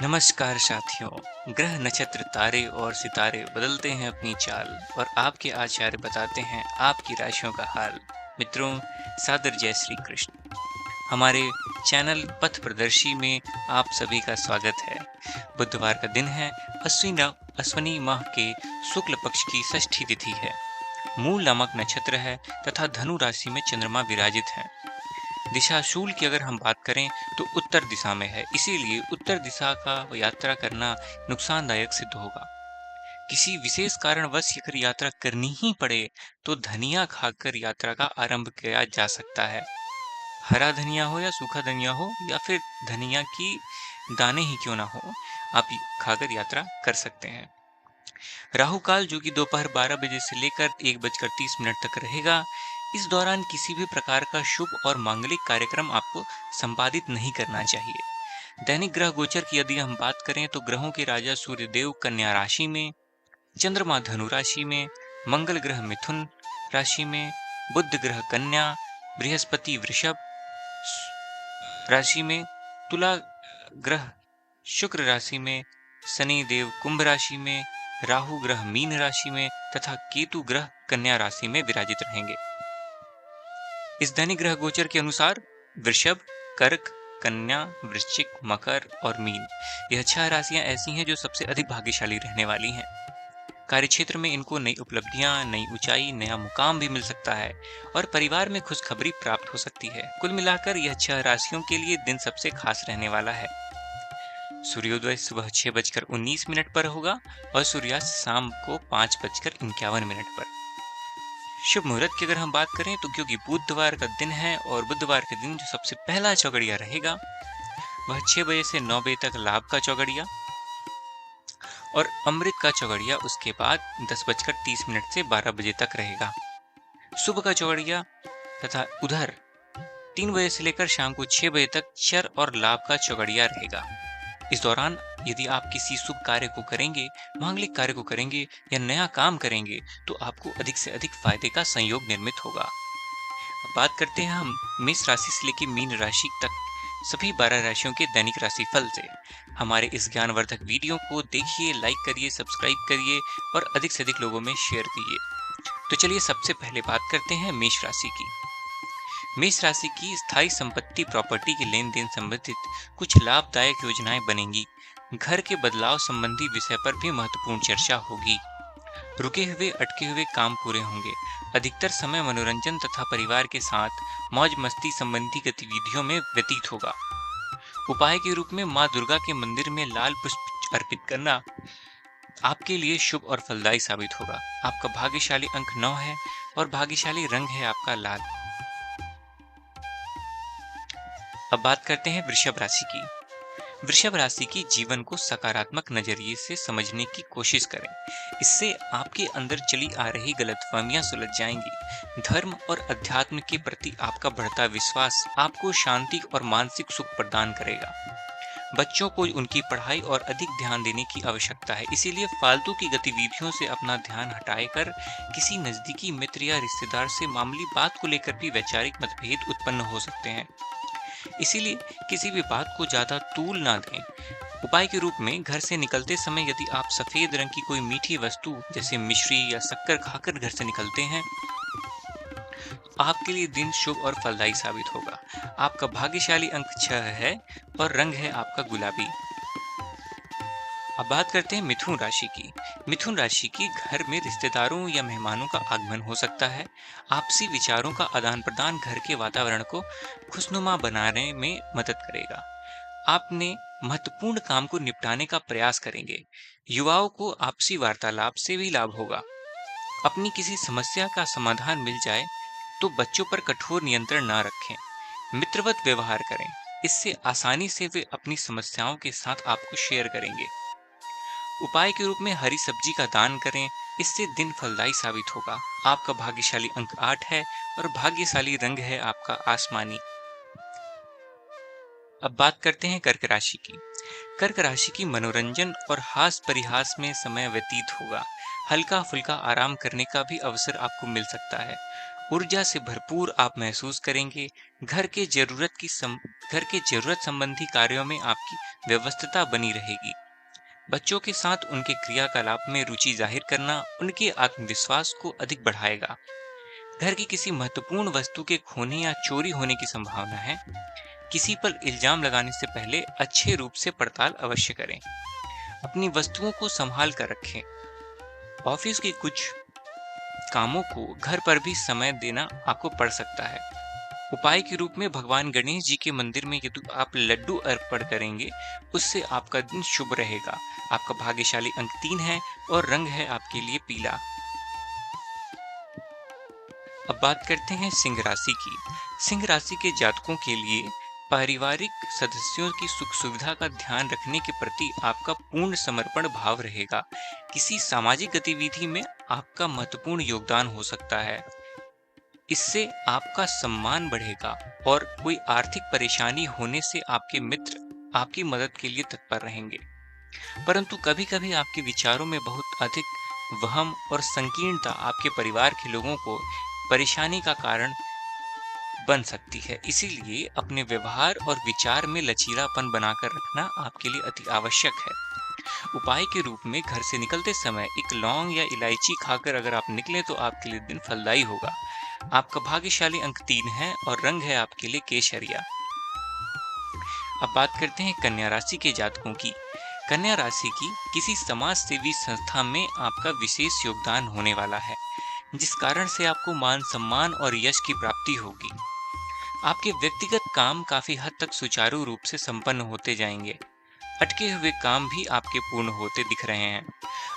नमस्कार साथियों। ग्रह नक्षत्र तारे और सितारे बदलते हैं अपनी चाल और आपके आचार्य बताते हैं आपकी राशियों का हाल। मित्रों, सादर जय श्री कृष्ण। हमारे चैनल पथ प्रदर्शी में आप सभी का स्वागत है। बुधवार का दिन है। अश्विनी माह के शुक्ल पक्ष की षष्ठी तिथि है। मूल नामक नक्षत्र है तथा धनु राशि में चंद्रमा विराजित है। दिशाशूल की अगर हम बात करें तो उत्तर दिशा में है, इसीलिए उत्तर दिशा का यात्रा करना नुकसानदायक सिद्ध होगा। किसी विशेष कारणवश अगर यात्रा करनी ही पड़े तो धनिया खाकर यात्रा का आरंभ किया जा सकता है। हरा धनिया हो या सूखा धनिया हो या फिर धनिया की दाने ही क्यों ना हो, आप खाकर यात्रा कर सकते हैं। राहु काल जो कि दोपहर 12 बजे से लेकर 1:30 तक रहेगा। इस दौरान किसी भी प्रकार का शुभ और मांगलिक कार्यक्रम आपको संपादित नहीं करना चाहिए। दैनिक ग्रह गोचर की यदि हम बात करें तो ग्रहों के राजा सूर्यदेव कन्या राशि में, चंद्रमा धनु राशि में, मंगल ग्रह मिथुन राशि में, बुध ग्रह कन्या, बृहस्पति वृषभ राशि में, तुला ग्रह शुक्र राशि में, शनि देव कुंभ राशि में, राहु ग्रह मीन राशि में तथा केतु ग्रह कन्या राशि में विराजित रहेंगे। इस दैनिक ग्रह गोचर के अनुसार वृषभ, कर्क, कन्या, वृश्चिक, मकर और मीन, यह 6 राशियां ऐसी हैं जो सबसे अधिक भाग्यशाली रहने वाली हैं। कार्यक्षेत्र में इनको नई उपलब्धियां, नई ऊंचाई, नया मुकाम भी मिल सकता है और परिवार में खुशखबरी प्राप्त हो सकती है। कुल मिलाकर यह 6 राशियों के लिए दिन सबसे खास रहने वाला है। सूर्योदय सुबह 6:19 पर होगा और सूर्यास्त शाम को 5:51 पर। शुभ मुहूर्त की अगर हम बात करें तो क्योंकि बुधवार का दिन है और बुधवार के दिन जो सबसे पहला चौगड़िया रहेगा वह 6 बजे से 9 बजे तक लाभ का चौगड़िया और अमृत का चौगड़िया उसके बाद 10:30 से 12 बजे तक रहेगा। शुभ का चौगड़िया तथा उधर 3 बजे से लेकर शाम को 6 बजे तक चर और लाभ का चौगड़िया रहेगा। इस दौरान यदि आप किसी शुभ कार्य को करेंगे, मांगलिक कार्य को करेंगे या नया काम करेंगे तो आपको अधिक से अधिक फायदे का संयोग निर्मित होगा। अब बात करते हैं हम मेष राशि से लेकर मीन राशि तक सभी 12 राशियों के दैनिक राशिफल से। हमारे इस ज्ञानवर्धक वीडियो को देखिए, लाइक करिए, सब्सक्राइब करिए और अधिक से अधिक लोगों में शेयर कीजिए। तो चलिए सबसे पहले बात करते हैं मेष राशि की। मेष राशि की स्थायी संपत्ति प्रॉपर्टी के लेन देन संबंधित कुछ लाभदायक योजनाएं बनेंगी। घर के बदलाव संबंधी विषय पर भी महत्वपूर्ण चर्चा होगी। रुके हुए अटके हुए काम पूरे होंगे। अधिकतर समय मनोरंजन तथा परिवार के साथ मौज मस्ती संबंधी गतिविधियों में व्यतीत होगा। उपाय के रूप में माँ दुर्गा के मंदिर में लाल पुष्प अर्पित करना आपके लिए शुभ और फलदायी साबित होगा। आपका भाग्यशाली अंक 9 है और भाग्यशाली रंग है आपका लाल। अब बात करते हैं वृषभ राशि की। वृषभ राशि की जीवन को सकारात्मक नजरिए से समझने की कोशिश करें। इससे आपके अंदर चली आ रही गलतफहमियां सुलझ जाएंगी। धर्म और अध्यात्म के प्रति आपका बढ़ता विश्वास आपको शांति और मानसिक सुख प्रदान करेगा। बच्चों को उनकी पढ़ाई और अधिक ध्यान देने की आवश्यकता है, इसीलिए फालतू की गतिविधियों से अपना ध्यान हटाकर किसी नजदीकी मित्र या रिश्तेदार से मामूली बात को लेकर भी वैचारिक मतभेद उत्पन्न हो सकते हैं। इसीलिए किसी भी बात को ज्यादा तूल ना दें। उपाय के रूप में घर से निकलते समय यदि आप सफेद रंग की कोई मीठी वस्तु जैसे मिश्री या शक्कर खाकर घर से निकलते हैं तो आपके लिए दिन शुभ और फलदायी साबित होगा। आपका भाग्यशाली अंक 6 है और रंग है आपका गुलाबी। अब बात करते हैं मिथुन राशि की। मिथुन राशि की घर में रिश्तेदारों या मेहमानों का आगमन हो सकता है। आपसी विचारों का आदान प्रदान घर के वातावरण को खुशनुमा बनाने में मदद करेगा। आपने महत्वपूर्ण काम को निपटाने का प्रयास करेंगे। युवाओं को आपसी वार्तालाप से भी लाभ होगा। अपनी किसी समस्या का समाधान मिल जाए तो बच्चों पर कठोर नियंत्रण ना रखें। मित्रवत व्यवहार करें, इससे आसानी से वे अपनी समस्याओं के साथ आपको शेयर करेंगे। उपाय के रूप में हरी सब्जी का दान करें, इससे दिन फलदायी साबित होगा। आपका भाग्यशाली अंक 8 है और भाग्यशाली रंग है आपका आसमानी। अब बात करते हैं कर्क राशि की। कर्क राशि की मनोरंजन और हास परिहास में समय व्यतीत होगा। हल्का फुल्का आराम करने का भी अवसर आपको मिल सकता है। ऊर्जा से भरपूर आप महसूस करेंगे। घर के जरूरत संबंधी कार्यों में आपकी व्यस्तता बनी रहेगी। बच्चों के साथ उनके क्रियाकलाप में रुचि जाहिर करना उनके आत्मविश्वास को अधिक बढ़ाएगा। घर की किसी महत्वपूर्ण वस्तु के खोने या चोरी होने की संभावना है। किसी पर इल्जाम लगाने से पहले अच्छे रूप से पड़ताल अवश्य करें। अपनी वस्तुओं को संभाल कर रखें। ऑफिस के कुछ कामों को घर पर भी समय देना आपको पड़ सकता है। उपाय के रूप में भगवान गणेश जी के मंदिर में यदि आप लड्डू अर्पण करेंगे, उससे आपका दिन शुभ रहेगा। आपका भाग्यशाली अंक 3 है और रंग है आपके लिए पीला। अब बात करते हैं सिंह राशि की। सिंह राशि के जातकों के लिए पारिवारिक सदस्यों की सुख सुविधा का ध्यान रखने के प्रति आपका पूर्ण समर्पण भाव रहेगा। किसी सामाजिक गतिविधि में आपका महत्वपूर्ण योगदान हो सकता है। इससे आपका सम्मान बढ़ेगा और कोई आर्थिक परेशानी होने से आपके मित्र आपकी मदद के लिए तत्पर रहेंगे। परंतु कभी कभी आपके विचारों में बहुत अधिक वहम और संकीर्णता आपके परिवार के लोगों को परेशानी का कारण बन सकती है। इसीलिए अपने व्यवहार और विचार में लचीलापन बनाकर रखना आपके लिए अति आवश्यक है। उपाय के रूप में घर से निकलते समय एक लौंग या इलायची खाकर अगर आप निकलें तो आपके लिए दिन फलदायी होगा। आपका भाग्यशाली अंक 3 है और रंग है आपके लिए केसरिया। अब बात करते हैं कन्या राशि के जातकों की। कन्या राशि की किसी समाज सेवी संस्था में आपका विशेष योगदान होने वाला है, जिस कारण से आपको मान सम्मान और यश की प्राप्ति होगी। आपके व्यक्तिगत काम काफी हद तक सुचारू रूप से संपन्न होते जाएंगे। अटके हुए काम भी आपके पूर्ण होते दिख रहे हैं।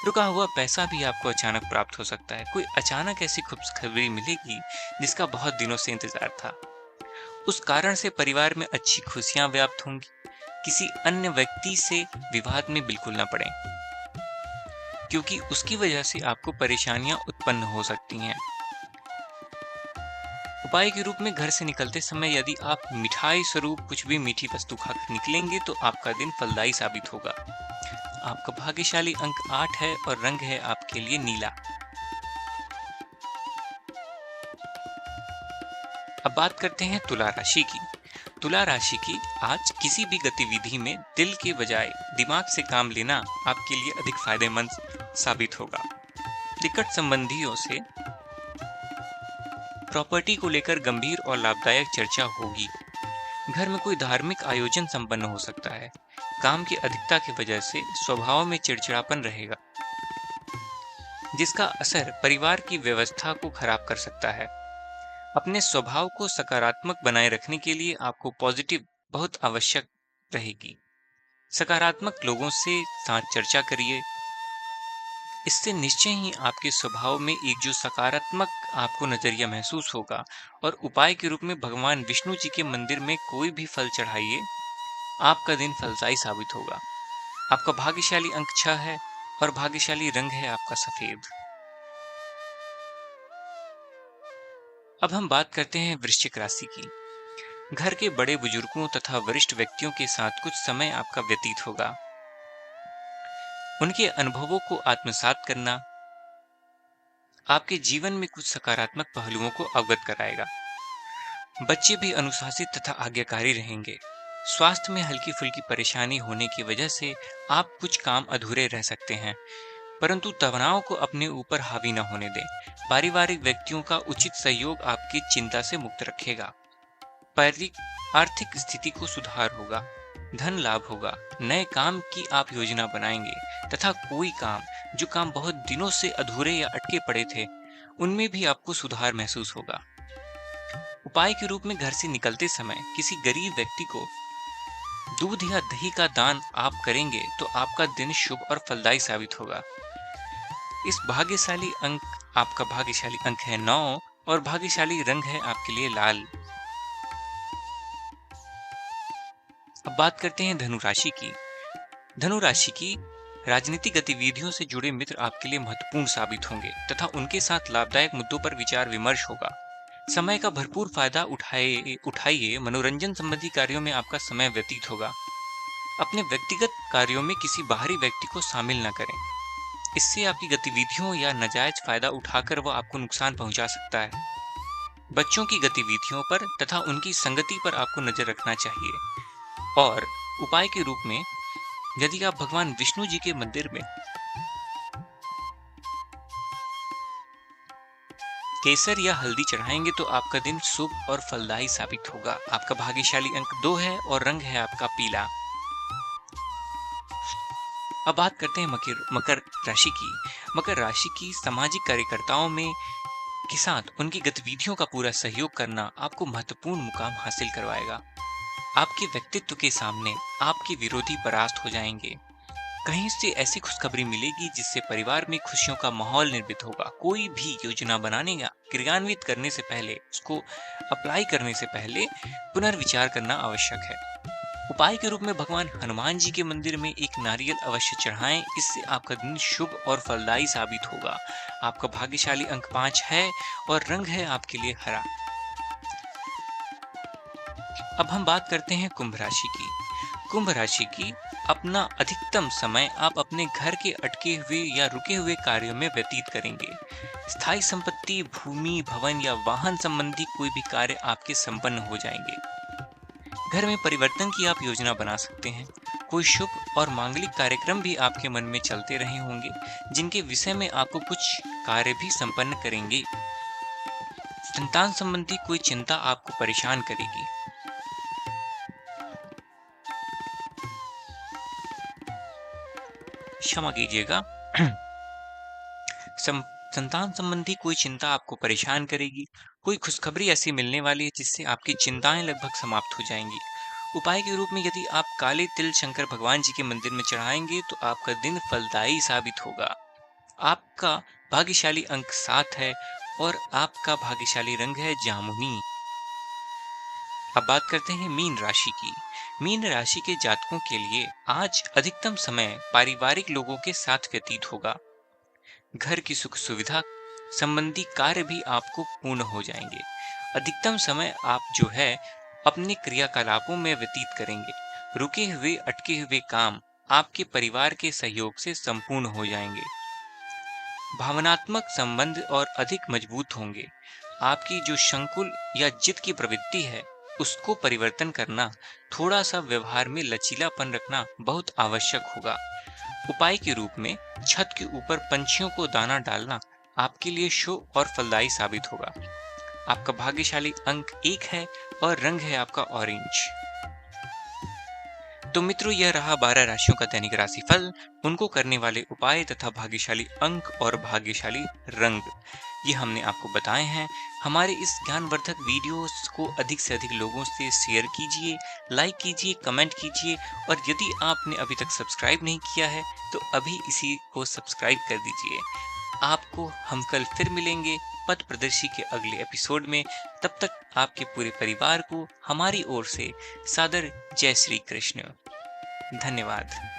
रुका हुआ पैसा भी आपको अचानक प्राप्त हो सकता है। कोई अचानक ऐसी खुशखबरी मिलेगी जिसका बहुत दिनों से इंतजार था। उस कारण से परिवार में अच्छी खुशियां व्याप्त होंगी। किसी अन्य व्यक्ति से विवाद में बिल्कुल न पड़ें, क्योंकि उसकी वजह से आपको परेशानियां उत्पन्न हो सकती हैं। उपाय के रूप में घर से निकलते समय यदि आप मिठाई स्वरूप कुछ भी मीठी वस्तु खाकर निकलेंगे तो आपका दिन फलदायी साबित होगा। आपका भाग्यशाली अंक 8 है और रंग है आपके लिए नीला। अब बात करते हैं तुला राशि की। तुला राशि की आज किसी भी गतिविधि में दिल के बजाय दिमाग से काम लेना आपके लिए अधिक फायदेमंद साबित होगा। निकट संबंधियों से प्रॉपर्टी को लेकर गंभीर और लाभदायक चर्चा होगी। घर में कोई धार्मिक आयोजन संपन्न हो सकता है। काम की अधिकता की वजह से स्वभाव में चिड़चिड़ापन रहेगा, जिसका असर परिवार की व्यवस्था को खराब कर सकता है। अपने स्वभाव को सकारात्मक बनाए रखने के लिए आपको पॉजिटिव बहुत आवश्यक रहेगी। सकारात्मक लोगों से साथ चर्चा करिए। इससे निश्चय ही आपके स्वभाव में एक जो सकारात्मक आपको नजरिया महसूस होगा। और उपाय के रूप में भगवान विष्णु जी के मंदिर में कोई भी फल चढ़ाइए, आपका दिन फलदायी साबित होगा। आपका भाग्यशाली अंक 6 है और भाग्यशाली रंग है आपका सफेद। अब हम बात करते हैं वृश्चिक राशि की। घर के बड़े बुजुर्गों तथा वरिष्ठ व्यक्तियों के साथ कुछ समय आपका व्यतीत होगा। उनके अनुभवों को आत्मसात करना आपके जीवन में कुछ सकारात्मक पहलुओं को अवगत कराएगा। बच्चे भी अनुशासित तथा आज्ञाकारी रहेंगे। स्वास्थ्य में हल्की फुल्की परेशानी होने की वजह से आप कुछ काम अधूरे रह सकते हैं, परंतु तनाव को अपने ऊपर हावी न होने दें। पारिवारिक व्यक्तियों का उचित सहयोग आपकी चिंता से मुक्त रखेगा। आर्थिक स्थिति को सुधार होगा, धन लाभ होगा। नए काम की आप योजना बनाएंगे तथा कोई जो काम बहुत दिनों से अधूरे या अटके पड़े थे, उनमें भी आपको सुधार महसूस होगा। उपाय के रूप में घर से निकलते समय किसी गरीब व्यक्ति को दूध या दही का दान आप करेंगे तो आपका दिन शुभ और फलदायी साबित होगा। आपका भाग्यशाली अंक है 9 और भाग्यशाली रंग है आपके लिए लाल। अब बात करते हैं धनु राशि की। धनु राशि की राजनीतिक गतिविधियों से जुड़े मित्र आपके लिए महत्वपूर्ण साबित होंगे तथा उनके साथ लाभदायक मुद्दों पर विचार विमर्श होगा। समय का भरपूर फायदा उठाइए। मनोरंजन संबंधी कार्यों में आपका समय व्यतीत होगा। अपने व्यक्तिगत कार्यों में किसी बाहरी व्यक्ति को शामिल न करें। इससे आपकी गतिविधियों या नाजायज फायदा उठाकर वह आपको नुकसान पहुंचा सकता है। बच्चों की गतिविधियों पर तथा उनकी संगति पर आपको नजर रखना चाहिए। और उपाय के रूप में यदि आप भगवान विष्णु जी के मंदिर में केसर या हल्दी चढ़ाएंगे तो आपका दिन शुभ और फलदायी साबित होगा। आपका भाग्यशाली अंक 2 है और रंग है आपका पीला। अब बात करते हैं मकर राशि की। मकर राशि की सामाजिक कार्यकर्ताओं में के साथ उनकी गतिविधियों का पूरा सहयोग करना आपको महत्वपूर्ण मुकाम हासिल करवाएगा। आपके व्यक्तित्व के सामने आपके विरोधी परास्त हो जाएंगे। कहीं से ऐसी खुशखबरी मिलेगी जिससे परिवार में खुशियों का माहौल निर्मित होगा। कोई भी योजना बनाने या क्रियान्वित करने से पहले, उसको अप्लाई करने से पहले पुनर्विचार करना आवश्यक है। उपाय के रूप में भगवान हनुमान जी के मंदिर में एक नारियल अवश्य चढ़ाएं। इससे आपका दिन शुभ और फलदायी साबित होगा। आपका भाग्यशाली अंक 5 है और रंग है आपके लिए हरा। अब हम बात करते हैं कुंभ राशि की। कुंभ राशि की अपना अधिकतम समय आप अपने घर के अटके हुए या रुके हुए कार्यों में व्यतीत करेंगे। स्थायी संपत्ति, भूमि, भवन या वाहन संबंधी कोई भी कार्य आपके संपन्न हो जाएंगे। घर में परिवर्तन की आप योजना बना सकते हैं। कोई शुभ और मांगलिक कार्यक्रम भी आपके मन में चलते रहे होंगे, जिनके विषय में आपको कुछ कार्य भी संपन्न करेंगे। संतान संबंधी कोई चिंता आपको परेशान करेगी। क्षमा कीजिएगा। संतान संबंधी कोई चिंता आपको परेशान करेगी। कोई खुशखबरी ऐसी मिलने वाली है जिससे आपकी चिंताएं लगभग समाप्त हो जाएंगी। उपाय के रूप में यदि आप काले तिल शंकर भगवान जी के मंदिर में चढ़ाएंगे तो आपका दिन फलदायी साबित होगा। आपका भाग्यशाली अंक 7 है और आपका भाग्यशाली रंग है जामुनी। अब बात करते हैं मीन राशि की। मीन राशि के जातकों के लिए आज अधिकतम समय पारिवारिक लोगों के साथ व्यतीत होगा। घर की सुख सुविधा संबंधी कार्य भी आपको पूर्ण हो जाएंगे। अधिकतम समय आप जो है अपने क्रियाकलापों में व्यतीत करेंगे। रुके हुए अटके हुए काम आपके परिवार के सहयोग से संपूर्ण हो जाएंगे। भावनात्मक संबंध और अधिक मजबूत होंगे। आपकी जो संकुल या जिद की प्रवृत्ति है उसको परिवर्तन करना, थोड़ा सा व्यवहार में लचीलापन रखना बहुत आवश्यक होगा। उपाय के रूप में छत के ऊपर पंछियों को दाना डालना आपके लिए शुभ और फलदायी साबित होगा। आपका भाग्यशाली अंक 1 है और रंग है आपका ऑरेंज। तो मित्रों, यह रहा 12 राशियों का दैनिक राशिफल, उनको करने वाले उपाय तथा भाग्यशाली अंक और भाग्यशाली रंग, ये हमने आपको बताए हैं। हमारे इस ज्ञानवर्धक वीडियोस को अधिक से अधिक लोगों से शेयर कीजिए, लाइक कीजिए, कमेंट कीजिए और यदि आपने अभी तक सब्सक्राइब नहीं किया है तो अभी इसी को सब्सक्राइब कर दीजिए। आपको हम कल फिर मिलेंगे पथ प्रदर्शी के अगले एपिसोड में। तब तक आपके पूरे परिवार को हमारी ओर से सादर जय श्री कृष्ण। धन्यवाद।